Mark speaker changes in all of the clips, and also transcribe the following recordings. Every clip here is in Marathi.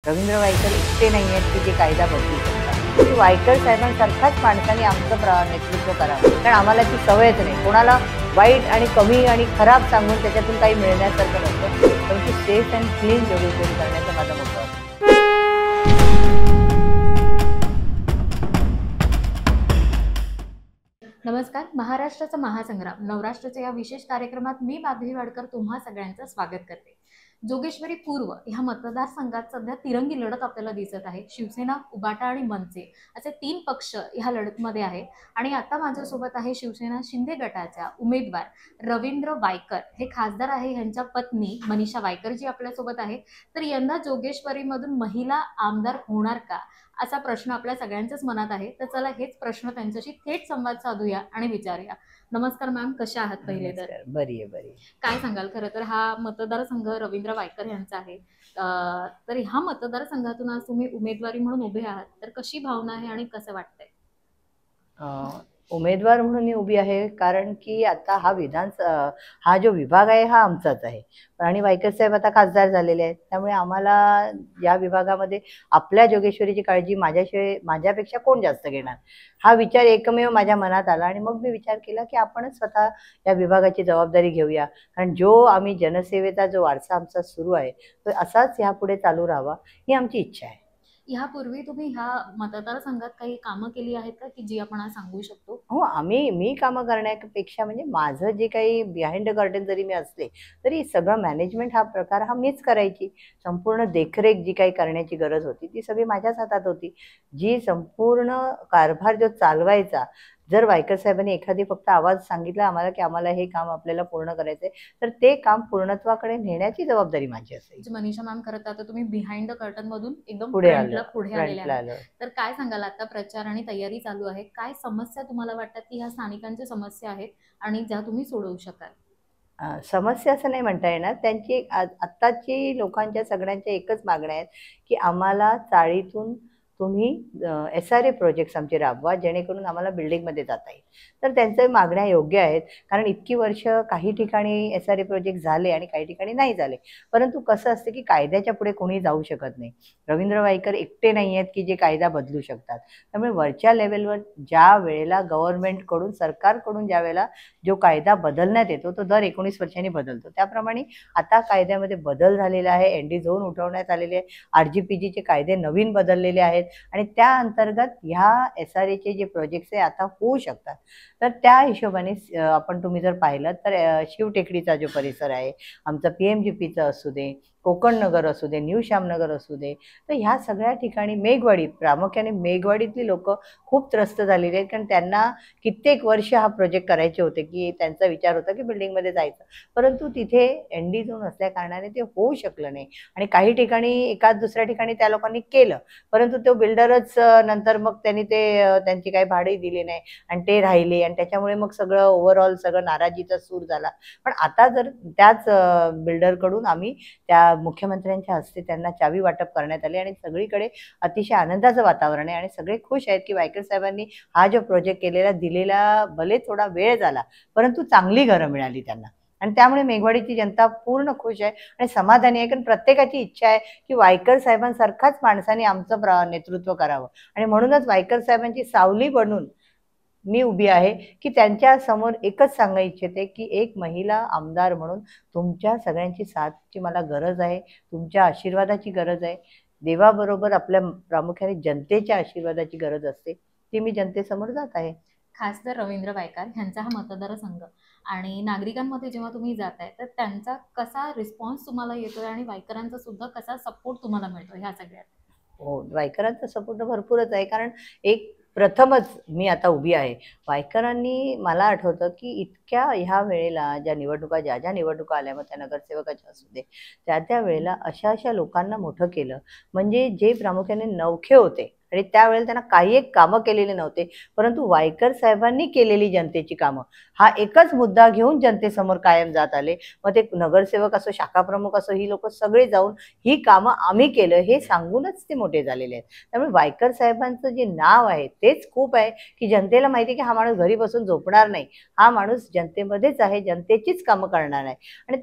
Speaker 1: रवींद्र वायकर एकटे नाही आहेत की जे कायदा बदलू शकतात. वायकर साहेबांसारखाच माणसाने आमचं नेतृत्व करावं, कारण आम्हाला ती सवयच नाही. कोणाला वाईट आणि कमी आणि खराब सांगून त्याच्यातून काही मिळण्यासारखं नसतं, परंतु सेफ अँड क्लीन जोगेश्वरी करण्याचं माझं मोठं आहे.
Speaker 2: नमस्कार. महाराष्ट्राचा महासंग्राम नवराष्ट्राच्या या विशेष कार्यक्रमात मी माधवी वाडकर तुम्हा सगळ्यांचं स्वागत करते. जोगेश्वरी पूर्व ह्या मतदारसंघात सध्या तिरंगी लढत आपल्याला दिसत आहे. शिवसेना, उबाटा आणि मनसे असे 3 पक्ष ह्या लढतमध्ये आहेत. आणि आता माझ्यासोबत आहे शिवसेना शिंदे गटाच्या उमेदवार रवींद्र वायकर, हे खासदार आहे. ह्यांच्या पत्नी मनीषा वायकर जी आपल्यासोबत आहे. तर यंदा जोगेश्वरीमधून महिला आमदार होणार का, असा प्रश्न आपल्या सगळ्यांच्याच मनात आहे. तर चला हेच प्रश्न त्यांच्याशी थेट संवाद साधूया आणि विचारूया. नमस्कार मॅम, कशा आहात? पहिले तर
Speaker 1: बरी आहे.
Speaker 2: काय सांगाल? खरं तर हा मतदारसंघ रवींद्र वायकर यांचा आहे. तर ह्या मतदारसंघातून आज तुम्ही उमेदवारी म्हणून उभे आहात, तर कशी भावना आहे आणि कसं वाटतंय?
Speaker 1: उमेदवार म्हणून मी उभी आहे, कारण की आता हा जो विभाग आहे हा आमचाच आहे. आणि वायकर साहेब आता खासदार झालेले आहेत, त्यामुळे आम्हाला या विभागामध्ये आपल्या जोगेश्वरीची काळजी माझ्यापेक्षा कोण जास्त घेणार, हा विचार एकमेव माझ्या मनात आला. आणि मग मी विचार केला की आपणच स्वतः या विभागाची जबाबदारी घेऊया, कारण जो आम्ही जनसेवेचा जो वारसा आमचा सुरू आहे तो असाच ह्यापुढे चालू राहावा, ही आमची इच्छा आहे.
Speaker 2: ह्यापूर्वी तुम्ही ह्या मतदारसंघात काही कामं केली आहेत का, की जी आपण आज सांगू शकतो?
Speaker 1: हो, मी कामं करण्यापेक्षा म्हणजे माझं जे काही बिहाइंड द कर्टन जरी मी असले, तरी सगळं मॅनेजमेंट हा प्रकार मी करायची. संपूर्ण देखरेख जी काही करण्याची गरज होती ती सगळी माझ्याच हातात होती. जी संपूर्ण कारभार जो चालवायचा, जर वायकर साहेबांनी एखादी फक्त आवाज सांगितला आम्हाला की आम्हाला हे काम आपल्याला पूर्ण करायचंय, तर ते काम पूर्णत्वाकडे नेण्याची जबाबदारी माझी असेल.
Speaker 2: मनीषा मॅम, खरं तर आता तुम्ही बिहाइंड द कर्टन मधून एकदम
Speaker 1: पुढे
Speaker 2: आलेल्या आहात. तर काय सांगाल, आता प्रचार आणि तयारी चालू आहे, काय समस्या तुम्हाला वाटतात की ह्या स्थानिकांच्या समस्या आहेत आणि ज्या तुम्ही सोडवू शकाल?
Speaker 1: समस्या असं नाही म्हणता येणार. त्यांची आत्ताची लोकांच्या सगळ्यांच्या एकच मागण्या आहेत की आम्हाला चाळीतून तुम्ही SRA प्रोजेक्ट्स आमचे राबवा, जेणेकरून आम्हाला बिल्डिंगमध्ये जाता येईल. तर त्यांच्या मागण्या योग्य आहेत, कारण इतकी वर्ष काही ठिकाणी SRA प्रोजेक्ट झाले आणि काही ठिकाणी नाही झाले. परंतु कसं असतं की कायद्याच्या पुढे कोणी जाऊ शकत नाही. रवींद्र वायकर एकटे नाही आहेत की जे कायदा बदलू शकतात. त्यामुळे वरच्या लेवलवर ज्या वेळेला गव्हर्नमेंटकडून, सरकारकडून ज्या वेळेला जो कायदा बदलण्यात येतो तो दर 19 वर्षांनी बदलतो. त्याप्रमाणे आता कायद्यामध्ये बदल झालेला आहे. ND झोन उठवण्यात आलेले आहे. RGPGचे कायदे नवीन बदललेले आहेत आणि त्या अंतर्गत ह्या SRAचे जे प्रोजेक्ट्स आहे आता होऊ शकतात. तर त्या हिशोबाने तुम्ही जर पाहिलं तर शिवटेकडीचा जो परिसर आहे, आमचा PMGPचं असू दे, कोकण नगर असू दे, न्यू श्यामनगर असू दे, तर ह्या सगळ्या ठिकाणी मेघवाडी, प्रामुख्याने मेघवाडीतली लोक खूप त्रस्त झालेली आहेत, कारण त्यांना कित्येक वर्ष हा प्रोजेक्ट करायचे होते, की त्यांचा विचार होता की बिल्डिंगमध्ये जायचं, परंतु तिथे ND झोन असल्या कारणाने ते होऊ शकलं नाही. आणि काही ठिकाणी एकाच दुसऱ्या ठिकाणी त्या लोकांनी केलं, परंतु तो बिल्डरच नंतर मग त्यांनी त्यांची काही भाडे दिली नाही आणि ते राहिले, आणि त्याच्यामुळे मग सगळं ओव्हरऑल सगळं नाराजीचा सूर झाला. पण आता जर त्याच बिल्डरकडून आम्ही त्या मुख्यमंत्र्यांच्या हस्ते त्यांना चावी वाटप करण्यात आली आणि सगळीकडे अतिशय आनंदाचं वातावरण आहे आणि सगळे खुश आहेत की वायकर साहेबांनी हा जो प्रोजेक्ट दिलेला भले थोडा वेळ झाला, परंतु चांगली घरं मिळाली त्यांना. आणि त्यामुळे मेघवाडीची जनता पूर्ण खुश आहे आणि समाधानी आहे, कारण प्रत्येकाची इच्छा आहे की वायकर साहेबांसारखाच माणसाने आमचं नेतृत्व करावं. आणि म्हणूनच वायकर साहेबांची सावली बनून मी उभी आहे की त्यांच्या समोर एकच सांगायला इच्छिते की एक महिला आमदार म्हणून तुमच्या सगळ्यांची साथची मला गरज आहे, तुमच्या आशीर्वादाची गरज आहे. देवाबरोबर आपल्या प्रामुख्याने जनतेच्या आशीर्वादाची गरज असते, ती मी जनतेसमोर जात आहे.
Speaker 2: खासदार रवींद्र वायकर यांचा हा मतदारसंघ आणि नागरिकांमध्ये जेव्हा तुम्ही जाताय, तर त्यांचा कसा रिस्पॉन्स तुम्हाला येतोय आणि वायकरांचा सुद्धा कसा सपोर्ट तुम्हाला मिळतो ह्या सगळ्यात?
Speaker 1: हो, वायकरांचा सपोर्ट भरपूरच आहे, कारण एक प्रथमच मी आता उभी आहे. वायकरांनी, मला आठवतं की इतक्या ह्या वेळेला ज्या निवडणुका आल्या, मग त्या नगरसेवकाच्या असू दे, त्या वेळेला अशा लोकांना मोठं केलं, म्हणजे जे प्रामुख्याने नवखे होते आणि त्यावेळेला त्यांना काही एक कामं केलेली नव्हते, परंतु वायकर साहेबांनी केलेली जनतेची कामं हा एकच मुद्दा घेऊन जनतेसमोर कायम जात आले. मग ते नगरसेवक असो, शाखा प्रमुख असो, ही लोक सगळे जाऊन ही कामं आम्ही केलं हे सांगूनच ते मोठे झालेले आहेत. त्यामुळे वायकर साहेबांचं जे नाव आहे तेच खूप आहे की जनतेला माहिती आहे की हा माणूस घरी बसून झोपणार नाही, हा माणूस जनतेमध्येच आहे, जनतेचीच कामं करणार आहे. आणि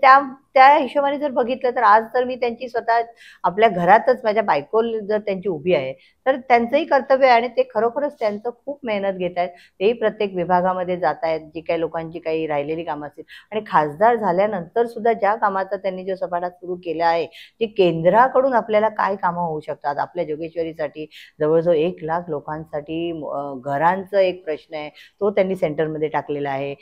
Speaker 1: त्या हिशोबाने जर बघितलं तर आज तर मी त्यांची स्वतः आपल्या घरातच माझ्या बायको जर त्यांची उभी आहे तर त्यांचंही कर्तव्य आहे आणि ते खरोखरच त्यांचं खूप मेहनत घेत आहेत. तेही प्रत्येक विभागामध्ये जात आहेत, जी काही लोकांची काही राहिलेली कामं असतील. आणि खासदार झाल्यानंतर सुद्धा ज्या कामाचा त्यांनी जो सपाटा सुरू केला आहे, की केंद्राकडून आपल्याला काय कामं होऊ शकतात. आपल्या जोगेश्वरीसाठी जवळजवळ 1,00,000 लोकांसाठी घरांचा एक प्रश्न आहे, तो त्यांनी सेंटरमध्ये टाकलेला आहे.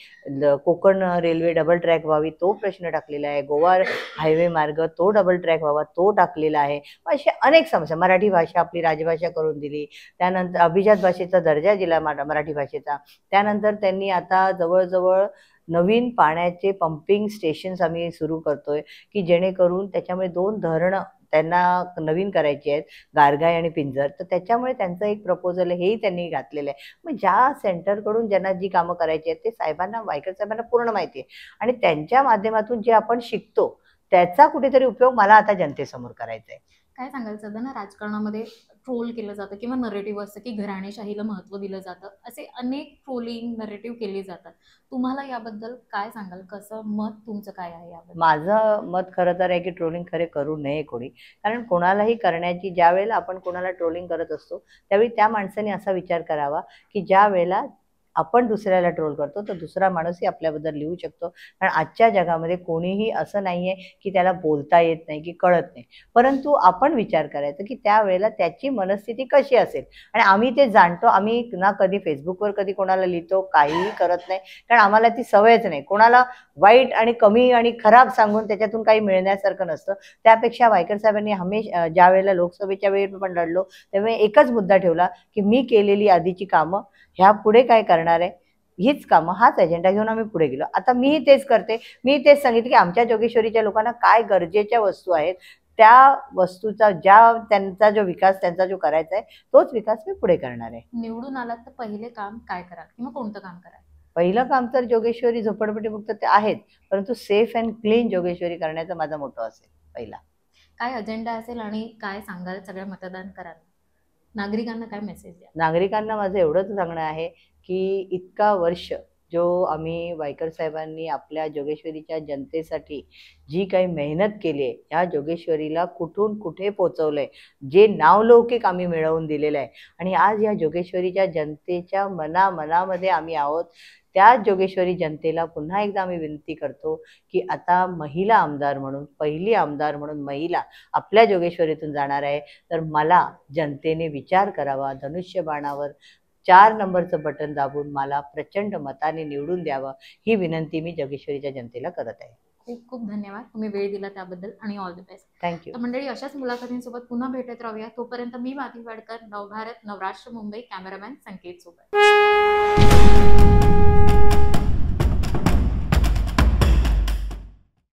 Speaker 1: कोकण रेल्वे डबल ट्रॅक व्हावी तो प्रश्न टाकलेला आहे. गोवा हायवे मार्ग तो डबल ट्रॅक व्हावा तो टाकलेला आहे. अशा अनेक समस्या. मराठी भाषा आपली राजभाषा करून दिली. त्यानंतर अभिजात भाषेचा दर्जा दिला मराठी भाषेचा. त्यानंतर त्यांनी आता जवळजवळ नवीन पाण्याचे पंपिंग स्टेशन्स आम्ही सुरू करतोय, की जेणेकरून त्याच्यामुळे 2 धरणं त्यांना नवीन करायची आहेत, गारगाय आणि पिंजर. तर त्याच्यामुळे त्यांचं एक प्रपोजल हेही त्यांनी घातलेलं आहे. मग ज्या सेंटरकडून ज्यांना जी कामं करायची आहेत ते साहेबांना, वायकर साहेबांना पूर्ण माहिती आहे आणि त्यांच्या माध्यमातून जे आपण शिकतो त्याचा कुठेतरी उपयोग मला आता जनतेसमोर करायचा आहे.
Speaker 2: काय सांगाल सध्या राजकारणामध्ये ट्रोल केलं जातं किंवा नरेटिव्ह असतं की घराणेशाहीला महत्त्व दिलं जातं, असे अनेक ट्रोलिंग नरेटिव्ह केले जातात. तुम्हाला याबद्दल काय सांगाल? कसं मत तुमचं काय आहे याबद्दल?
Speaker 1: माझं मत खरं तर आहे की ट्रोलिंग खरे करू नये कोणी. कारण कोणालाही करण्याची, ज्यावेळेला आपण कोणाला ट्रोलिंग करत असतो त्यावेळी त्या माणसाने असा विचार करावा की ज्या वेळेला आपण दुसऱ्याला ट्रोल करतो तर दुसरा माणूसही आपल्याबद्दल लिहू शकतो. कारण आजच्या जगामध्ये कोणीही असं नाहीये की त्याला बोलता येत नाही की कळत नाही. परंतु आपण विचार करायचा की त्यावेळेला त्याची मनस्थिती कशी असेल आणि आम्ही ते जाणतो. आम्ही ना कधी फेसबुकवर कधी कोणाला लिहितो, काहीही करत नाही. कारण आम्हाला ती सवयच नाही. कोणाला वाईट आणि कमी आणि खराब सांगून त्याच्यातून काही मिळण्यासारखं नसतं. त्यापेक्षा वायकर साहेबांनी ज्या वेळेला लोकसभेच्या वेळी पण लढलो त्यावेळी एकच मुद्दा ठेवला की मी केलेली आधीची कामं ह्या पुढे काय करणार आहे, हीच कामं, हाच एजेंडा घेऊन आम्ही पुढे गेलो. आता मीही तेच करते. मी तेच सांगितलं की आमच्या जोगेश्वरीच्या लोकांना काय गरजेच्या वस्तू आहेत, त्या वस्तूचा त्यांचा जो विकास त्यांचा जो करायचा आहे तोच विकास मी पुढे करणार आहे.
Speaker 2: निवडून आलात तर पहिले काम काय कराल किंवा कोणतं काम कराल?
Speaker 1: पहिलं काम तर जोगेश्वरी झोपडपट्टीमुक्त ते आहेत, परंतु सेफ अँड क्लीन जोगेश्वरी करण्याचा माझा मोठो असेल पहिला.
Speaker 2: काय अजेंडा असेल आणि काय सांगाल सगळ्या मतदान कराल? नागरिकांना काय मेसेज द्या?
Speaker 1: नागरिकांना माझं एवढंच सांगणं आहे की इतका वर्ष जो आम्ही वायकर साहेबांनी आपल्या जोगेश्वरीच्या जनतेसाठी जी काही मेहनत केली आहे, ह्या जोगेश्वरीला कुठून कुठे पोचवलंय, जे नावलौकिक आम्ही मिळवून दिलेलं आहे आणि आज या जोगेश्वरीच्या जनतेच्या मनामध्ये आम्ही आहोत. त्या जोगेश्वरी जनतेला पुन्हा एकदा आम्ही विनंती करतो की आता महिला आमदार म्हणून, पहिली आमदार म्हणून महिला आपल्या जोगेश्वरीतून जाणार आहे. तर मला जनतेने विचार करावा, धनुष्यबाणावर 4 नंबरचं बटन दाबून मला प्रचंड मताने निवडून द्यावं, ही विनंती मी जोगेश्वरीच्या जनतेला करत आहे.
Speaker 2: खूप खूप धन्यवाद तुम्ही वेळ दिला त्याबद्दल आणि ऑल द बेस्ट.
Speaker 1: थँक्यू.
Speaker 2: तर मंडळी, अशाच मुलाखतींसोबत पुन्हा भेटत राहूया. तोपर्यंत मी माधवी वाडकर, नवभारत नवराष्ट्र मुंबई, कॅमेरामॅन संकेत सोबत.